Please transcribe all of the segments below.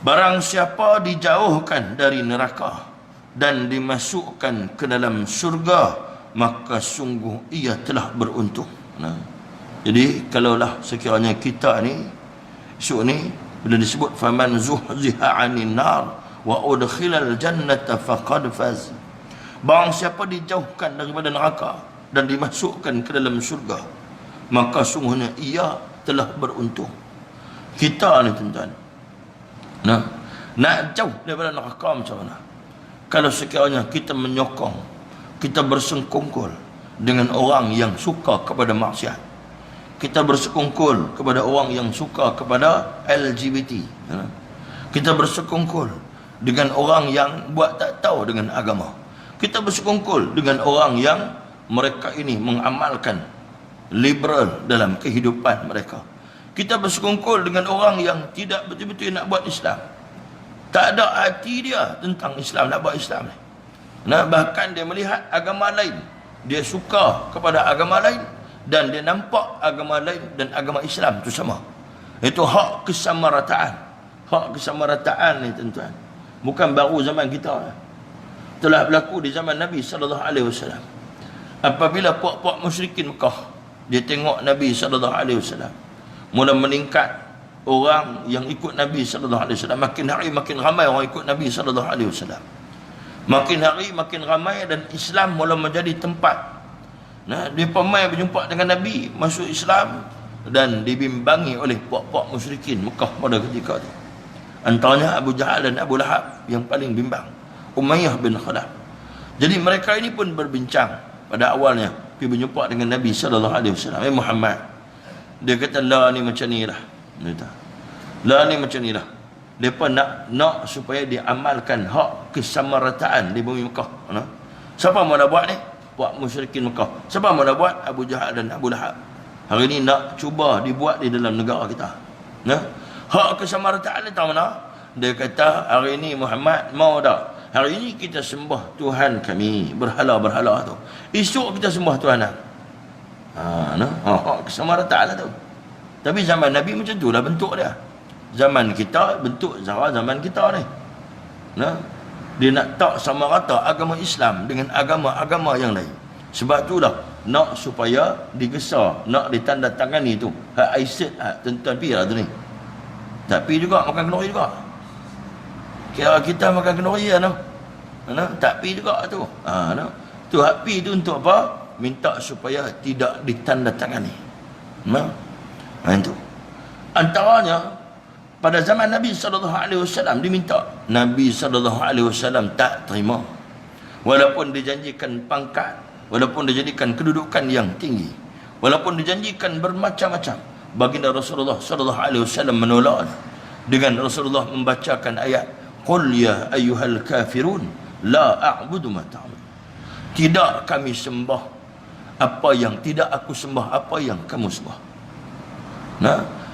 Barang siapa dijauhkan dari neraka dan dimasukkan ke dalam surga, maka sungguh ia telah beruntung. Nah, jadi kalaulah sekiranya kita ni esok ni bila disebut faman zuhziha 'anil nar wa udkhilal jannata faqad faz, barang siapa dijauhkan daripada neraka dan dimasukkan ke dalam surga, maka sungguhnya ia telah beruntung. Kita ni tuan-tuan, nak jauh daripada neraka macam mana? Kalau sekiranya kita menyokong, kita bersengkongkol dengan orang yang suka kepada maksiat, kita bersekongkol kepada orang yang suka kepada LGBT, kita bersekongkol dengan orang yang buat tak tahu dengan agama, kita bersekongkol dengan orang yang mereka ini mengamalkan liberal dalam kehidupan mereka, kita bersekongkol dengan orang yang tidak betul-betul nak buat Islam, tak ada hati dia tentang Islam, nak buat Islam ni. Bahkan dia melihat agama lain, dia suka kepada agama lain, dan dia nampak agama lain dan agama Islam itu sama. Itu hak kesamarataan. Hak kesamarataan ni tuan-tuan, bukan baru zaman kita, telah berlaku di zaman Nabi SAW. Apabila puak-puak musyrikin Mekah, dia tengok Nabi SAW mula meningkat orang yang ikut Nabi SAW, makin hari makin ramai orang ikut Nabi SAW, makin hari makin ramai, dan Islam mula menjadi tempat dia pemai berjumpa dengan Nabi, masuk Islam, dan dibimbangi oleh puak-puak musyrikin Mekah pada ketika itu. Antaranya Abu Jahal dan Abu Lahab yang paling bimbang, Umayyah bin Khalaf. Jadi mereka ini pun berbincang pada awalnya pergi berjumpa dengan Nabi SAW. Muhammad, dia kata la ni macam ni lah, la ni macam ni lah. Mereka nak supaya diamalkan hak kesamarataan di bumi Mekah. Siapa mau nak buat ni? Buat musyrikin Mekah. Siapa mau nak buat? Abu Jahal dan Abu Lahab. Hari ini nak cuba dibuat di dalam negara kita. Hak kesamarataan ni tahu mana? Dia kata hari ini Muhammad mau tak? Hari ini kita sembah Tuhan kami, berhala-berhala tu. Esok kita sembah Tuhan. Hak kesamarataan lah tu. Tapi zaman Nabi macam tu lah bentuk dia. Zaman kita bentuk zaman kita ni. Dia nak tak sama rata agama Islam dengan agama-agama yang lain. Sebab itulah nak supaya digesa, nak ditandatangani tu hak Aisyah, hak tuan-tuan pi lah tu ni. Tapi juga makan kenduri juga. Kira kita makan kenduri lah tak pi juga tu. Tu hak pi tu untuk apa? Minta supaya tidak ditandatangani. Itu. Antaranya pada zaman Nabi SAW diminta, Nabi SAW tak terima, walaupun dijanjikan pangkat, walaupun dijanjikan kedudukan yang tinggi, walaupun dijanjikan bermacam-macam, baginda Rasulullah SAW menolak dengan Rasulullah membacakan ayat qul ya ayyuhal kafirun la a'budu ma ta'budun. Tidak kami sembah apa yang tidak aku sembah, apa yang kamu sembah.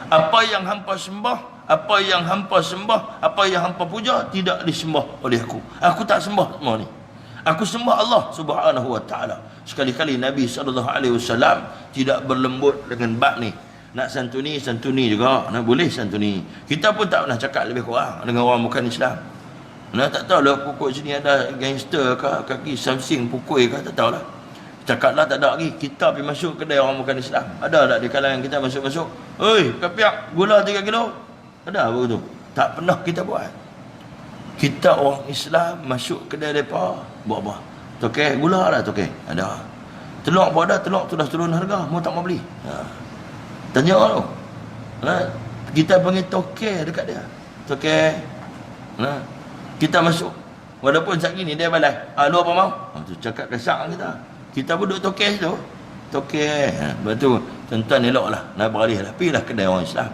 Apa yang hampa sembah, apa yang hampa sembah, apa yang hampa puja tidak disembah oleh aku. Aku tak sembah semua ni. Aku sembah Allah Subhanahu wa taala. Sekali-kali Nabi SAW tidak berlembut dengan bab ni. Nak santuni juga, nak boleh santuni. Kita pun tak pernah cakap lebih kurang dengan orang bukan Islam. Tak tahu lah pukul sini ada gangster ke, kaki Samsing pukul ke, tak tahu lah. Cakaplah tak ada lagi. Kita pergi masuk kedai orang bukan Islam. Ada tak di kalangan kita masuk-masuk? Oi, kapiak, gula 3 kilo. Ada apa tu? Tak pernah kita buat. Kita orang Islam masuk kedai mereka, buat apa? Tokek gula lah tokek. Ada. Telur pun ada, telur tu dah turun harga, mau tak mau beli. Tanya tu. Kita panggil tokek dekat dia. Tokek. Kita masuk. Walaupun saat ni dia balai. Lu apa mau? Tu cakap kasar kita. Kita pun duduk tokek tu. Tokek. Betul. Tuan-tuan eloklah. Nak beralih lah. Pergilah kedai orang Islam.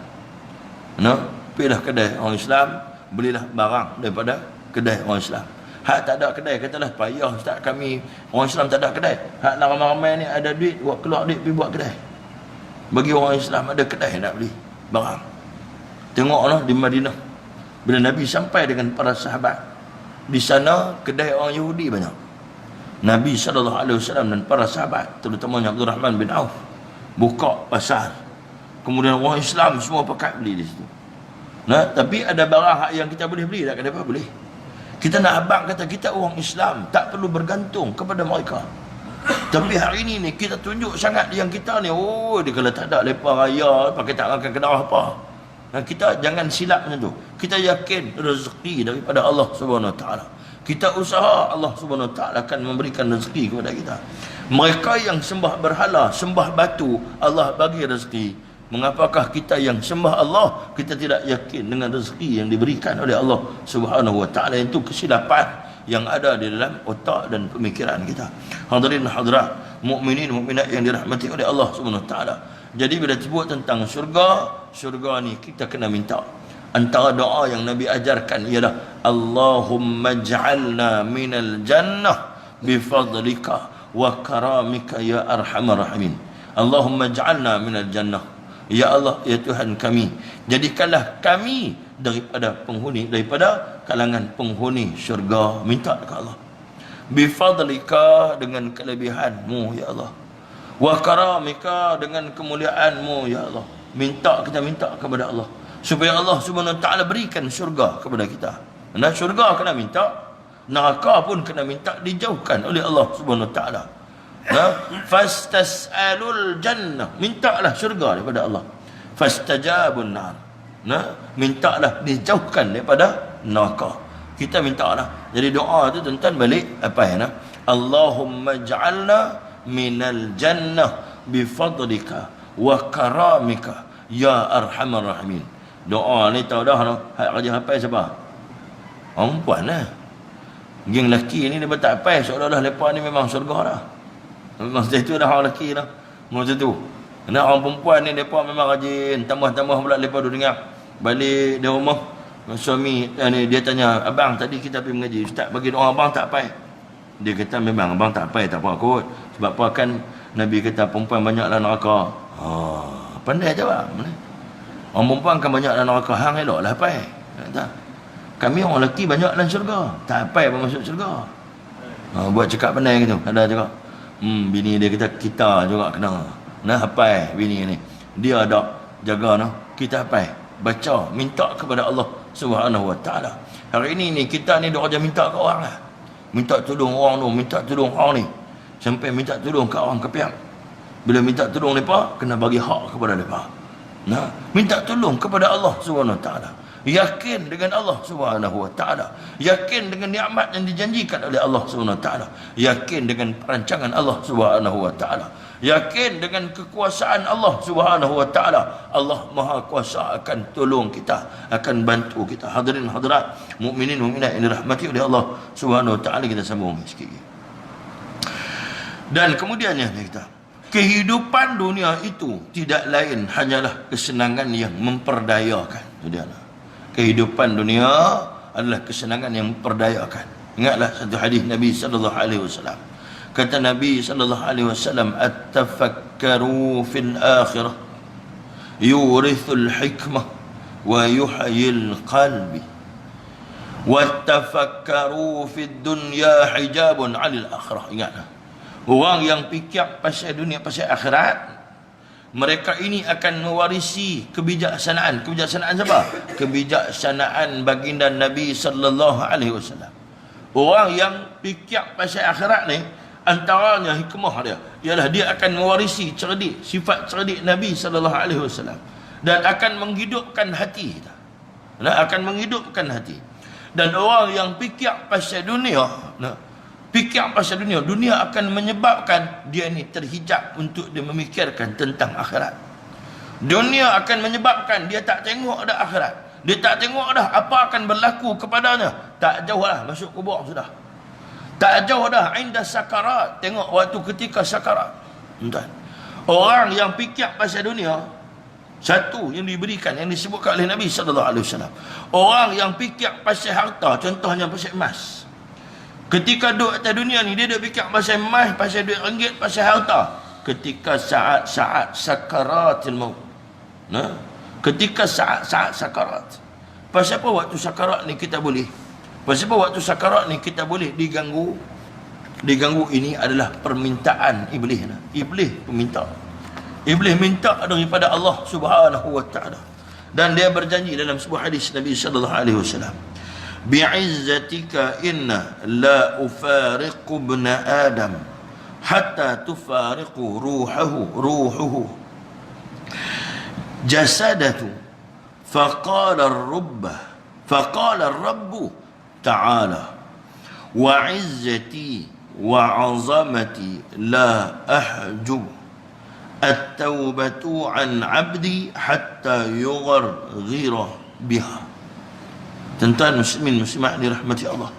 Pergilah kedai orang Islam, belilah barang daripada kedai orang Islam. Hak tak ada kedai, katalah payah Ustaz kami orang Islam tak ada kedai. Hak nak ramai-ramai ni ada duit, buat keluar duit pergi buat kedai. Bagi orang Islam ada kedai nak beli barang. Tengoklah di Madinah. Bila Nabi sampai dengan para sahabat, di sana kedai orang Yahudi banyak. Nabi SAW dan para sahabat, terutamanya Abdul Rahman bin Auf, buka pasar. Kemudian orang Islam semua pakat beli di situ. Nah, tapi ada barang yang kita boleh beli tak? Kenapa boleh? Kita nak abang kata kita orang Islam, tak perlu bergantung kepada mereka. Tapi hari ini ni kita tunjuk sangat yang kita ni, oh dia kalau tak ada lepas raya pakai tak makan kena apa. Nah, kita jangan silap macam tu. Kita yakin rezeki daripada Allah Subhanahu Wa Taala. Kita usaha, Allah Subhanahu Wa Taala akan memberikan rezeki kepada kita. Mereka yang sembah berhala, sembah batu, Allah bagi rezeki. Mengapakah kita yang sembah Allah kita tidak yakin dengan rezeki yang diberikan oleh Allah Subhanahu Wa Taala? Itu kesilapan yang ada di dalam otak dan pemikiran kita. Hadirin hadirat, mukminin mukminat yang dirahmati oleh Allah Subhanahu Wa Taala. Jadi bila sebut tentang syurga ni kita kena minta. Antara doa yang Nabi ajarkan ialah Allahumma ij'alna minal jannah bifadlika wa karamika ya arhamar rahimin. Allahumma ij'alna minal jannah. Ya Allah, ya Tuhan kami, jadikanlah kami daripada kalangan penghuni syurga. Minta kepada Allah. Bifadlika, dengan kelebihanmu ya Allah. Wa karamika, dengan kemuliaanmu ya Allah. Kita minta kepada Allah supaya Allah Subhanahu Wa Taala berikan syurga kepada kita. Nah, syurga kena minta, neraka pun kena minta dijauhkan oleh Allah Subhanahu Wa Taala. Nah, fastas'alul jannah, mintalah syurga daripada Allah. Fastajabun nar, nah, mintalah dijauhkan daripada neraka. Kita mintalah. Jadi doa tu tuan-tuan balik apa ya? Nah, Allahumma ja'alna minal jannah bifadlika wa karamika ya arhamar rahimin. Doa ni tahu dah raja hafal siapa? Perempuan lah. Geng lelaki ni dia tak hafal, seolah-olah lepas ni memang syurga dah. Masa itu dah orang lelaki dah. Masa tu. Kena orang perempuan ni mereka memang rajin. Tambah-tambah pula mereka duduk dengar. Balik di rumah, suami ni dia tanya, abang tadi kita pergi mengaji, ustaz bagi doa abang tak apa. Dia kata memang abang tak apa, tak apa kot. Sebab apa kan Nabi kata perempuan banyaklah neraka. Pandai jawab. Orang perempuan kan banyaklah neraka, hang eloklah apa. Kata, kami orang lelaki banyaklah syurga. Tak apa masuk syurga. Buat cakap pandai gitu. Ada cakap. Bini dia kata kita juga kena. Nah, hafal bini ni. Dia ada jaga noh. Kita hafal, baca, minta kepada Allah Subhanahu Wa Taala. Hari ini ni kita ni dok aja minta ke orang lah. Minta tolong orang tu, minta tolong orang ni. Sampai minta tolong ke orang kepiak. Bila minta tolong depa, kena bagi hak kepada depa. Nah, minta tolong kepada Allah Subhanahu Wa Taala. Yakin dengan Allah Subhanahu Wa Taala, yakin dengan nikmat yang dijanjikan oleh Allah Subhanahu Wa Taala, yakin dengan perancangan Allah Subhanahu Wa Taala, yakin dengan kekuasaan Allah Subhanahu Wa Taala. Allah Maha Kuasa akan tolong kita, akan bantu kita. Hadirin hadirat, mukminin mukminat yang dirahmati oleh Allah Subhanahu Wa Taala, kita sambung sikit. Dan kemudiannya kita, kehidupan dunia itu tidak lain hanyalah kesenangan yang memperdayakan. Sudahlah. Kehidupan dunia adalah kesenangan yang memperdayakan. Ingatlah satu hadis Nabi sallallahu alaihi wasallam. Kata Nabi sallallahu alaihi wasallam, "At-tafakkaru fil akhirah yurithul hikmah wa yuhyil qalbi. Wat-tafakkaru fid dunya hijabun 'anil akhirah." Ingatlah. Orang yang fikir pasal dunia, pasal akhirat, mereka ini akan mewarisi kebijaksanaan. Kebijaksanaan siapa? Kebijaksanaan baginda Nabi sallallahu alaihi wasallam. Orang yang fikir pasal akhirat ni, antaranya hikmah dia ialah dia akan mewarisi cerdik, sifat cerdik Nabi sallallahu alaihi wasallam, dan akan menghidupkan hati kita. Akan menghidupkan hati. Dan orang yang fikir pasal dunia, fikir pasal dunia, dunia akan menyebabkan dia ni terhijab untuk dia memikirkan tentang akhirat. Dunia akan menyebabkan dia tak tengok dah akhirat. Dia tak tengok dah apa akan berlaku kepadanya. Tak jauh dah masuk kubur sudah. Tak jauh dah inda sakarat. Tengok waktu ketika sakarat. Entah. Orang yang fikir pasal dunia, satu yang diberikan, yang disebutkan oleh Nabi sallallahu alaihi wasallam. Orang yang fikir pasal harta, contohnya pasal emas. Ketika duduk atas dunia ni, dia fikir pasal emas, pasal duit ringgit, pasal harta. Ketika saat-saat sakaratil maut. Ketika saat-saat sakarat. Pasal apa waktu sakarat ni kita boleh? Pasal apa waktu sakarat ni kita boleh diganggu? Diganggu ini adalah permintaan iblis. Iblis peminta. Iblis minta daripada Allah Subhanahu Wa Taala. Dan dia berjanji dalam sebuah hadis Nabi sallallahu alaihi wasallam, bi'izzatika inna la ufariqu ibna adam hatta tufariqu ruhuhu jasadatu faqala ar-rabbu ta'ala wa 'izzati wa 'azamati la ahjub at-taubatu an 'abdi hatta yugharghira biha. Tuan-tuan muslimin muslimat dirahmati Allah,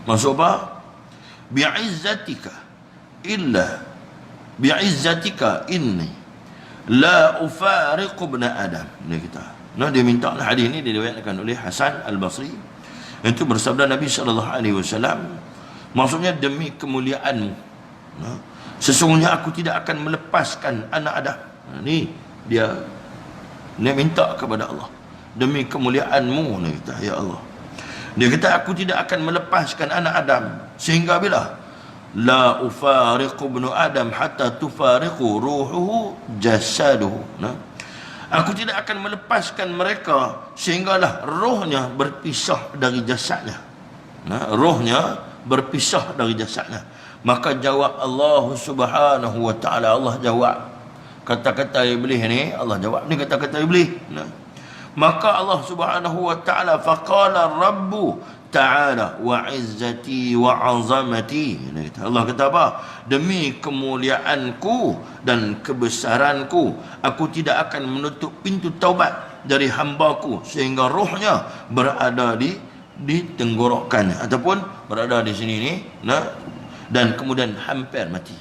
maksud apa? Bi'izzatika inni la ufariqu ibna adam. Dia kata, dia minta hadis ini diriwayatkan oleh Hasan Al-Basri. Itu bersabda Nabi sallallahu alaihi wasallam, maksudnya demi kemuliaanmu, sesungguhnya aku tidak akan melepaskan anak Adam. Dia minta kepada Allah, demi kemuliaanmu, dia kata, ya Allah. Dia kata, aku tidak akan melepaskan anak Adam sehingga bila la ufariqu ibnu adam hatta tufariqu ruhuhu jasaduhu. Aku tidak akan melepaskan mereka sehinggalah rohnya berpisah dari jasadnya. Rohnya berpisah dari jasadnya. Maka jawab Allah Subhanahu wa taala, Allah jawab kata-kata iblis ni, Allah jawab ni kata-kata iblis. Maka Allah Subhanahu wa taala, faqala rabbu ta'ala wa 'izzati wa 'azamati. Allah kata apa? Demi kemuliaanku dan kebesaranku, aku tidak akan menutup pintu taubat dari hambaku sehingga rohnya berada di tenggorokannya ataupun berada di sini ni, dan kemudian hampir mati.